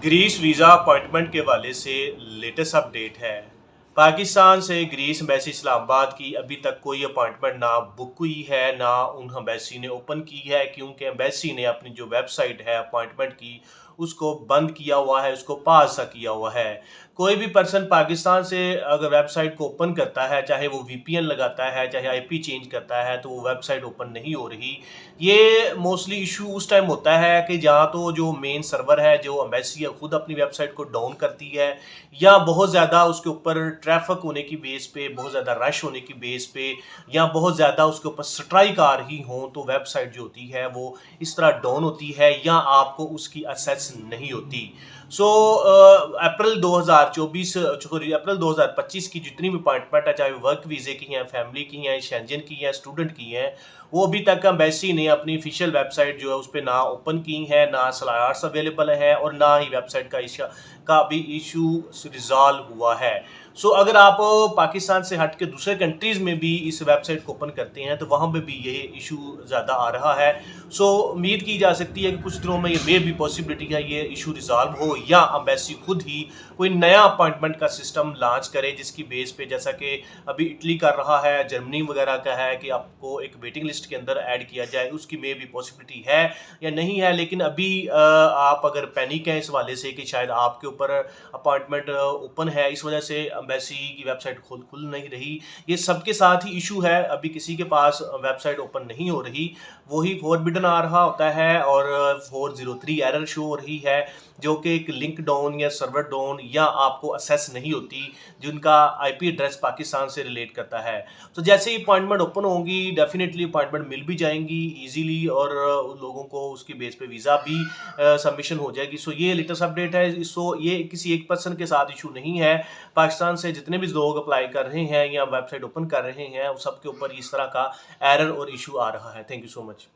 Greece visa appointment के हवाले से लेटेस्ट अपडेट है। पाकिस्तान से ग्रीस एम्बेसी इस्लामाबाद की अभी तक कोई अपॉइंटमेंट ना बुक हुई है, ना उन एम्बेसी ने ओपन की है, क्योंकि एम्बेसी ने अपनी जो वेबसाइट है अपॉइंटमेंट की उसको बंद किया हुआ है, उसको पास सा किया हुआ है। कोई भी पर्सन पाकिस्तान से अगर वेबसाइट को ओपन करता है, चाहे वो वीपीएन लगाता है, चाहे आईपी चेंज करता है, तो वो वेबसाइट ओपन नहीं हो रही। ये मोस्टली इशू उस टाइम होता है कि जहाँ तो जो मेन सर्वर है, जो एम्बेसी है, खुद अपनी वेबसाइट को डाउन करती है, या बहुत ज़्यादा उसके ऊपर ट्रैफिक होने की बेस पे, बहुत ज़्यादा रश होने की बेस पे, या बहुत ज़्यादा उसके ऊपर स्ट्राइक आ रही हों, तो वेबसाइट जो होती है वो इस तरह डाउन होती है या आपको उसकी एक्सेस नहीं होती। सो अप्रैल 2024 सॉरी अप्रैल 2025 की जितनी भी अपॉइंटमेंट है, चाहे वर्क वीज़े की हैं, फैमिली की हैं, शेंजन की हैं, स्टूडेंट की हैं, वो अभी तक एम्बेसी ने अपनी ऑफिशियल वेबसाइट जो है उस पर ना ओपन की है, ना स्लॉट्स अवेलेबल है, और ना ही वेबसाइट का भी इशू रिजॉल्व हुआ है। सो अगर आप पाकिस्तान से हट के दूसरे कंट्रीज़ में भी इस वेबसाइट को ओपन करते हैं तो वहाँ पे भी ये इशू ज़्यादा आ रहा है। सो उम्मीद की जा सकती है कि कुछ दिनों में ये मे भी पॉसिबिलिटी है ये इशू रिजॉल्व हो, या एम्बेसी खुद ही कोई नया अपॉइंटमेंट का सिस्टम लॉन्च करे, जिसकी बेस पे, जैसा कि अभी इटली कर रहा है, जर्मनी वगैरह का है, कि आपको एक वेटिंग लिस्ट के अंदर ऐड किया जाए, उसकी मे भी पॉसिबिलिटी है या नहीं है। लेकिन अभी आप अगर पैनिक हैं इस वाले से कि शायद आपके ऊपर अपॉइंटमेंट ओपन है, इस वजह से एम्बेसी की वेबसाइट खुल नहीं रही, ये सबके साथ ही इशू है। अभी किसी के पास वेबसाइट ओपन नहीं हो रही, वही फॉरबिडन आ रहा होता है और 403 एरर शो हो रही है, जो कि एक लिंक डाउन या सर्वर डाउन या आपको असेस नहीं होती, जिनका आईपी एड्रेस पाकिस्तान से रिलेट करता है। तो जैसे ही अपॉइंटमेंट ओपन होंगी, डेफिनेटली अपॉइंटमेंट मिल भी जाएंगी इजीली, और लोगों को उसकी बेस पे वीज़ा भी सबमिशन हो जाएगी। सो ये लेटेस्ट अपडेट है। सो ये किसी एक पर्सन के साथ इशू नहीं है। पाकिस्तान से जितने भी लोग अप्लाई कर रहे हैं या वेबसाइट ओपन कर रहे हैं, उन सबके ऊपर इस तरह का एरर और इशू आ रहा है। Thank you so much.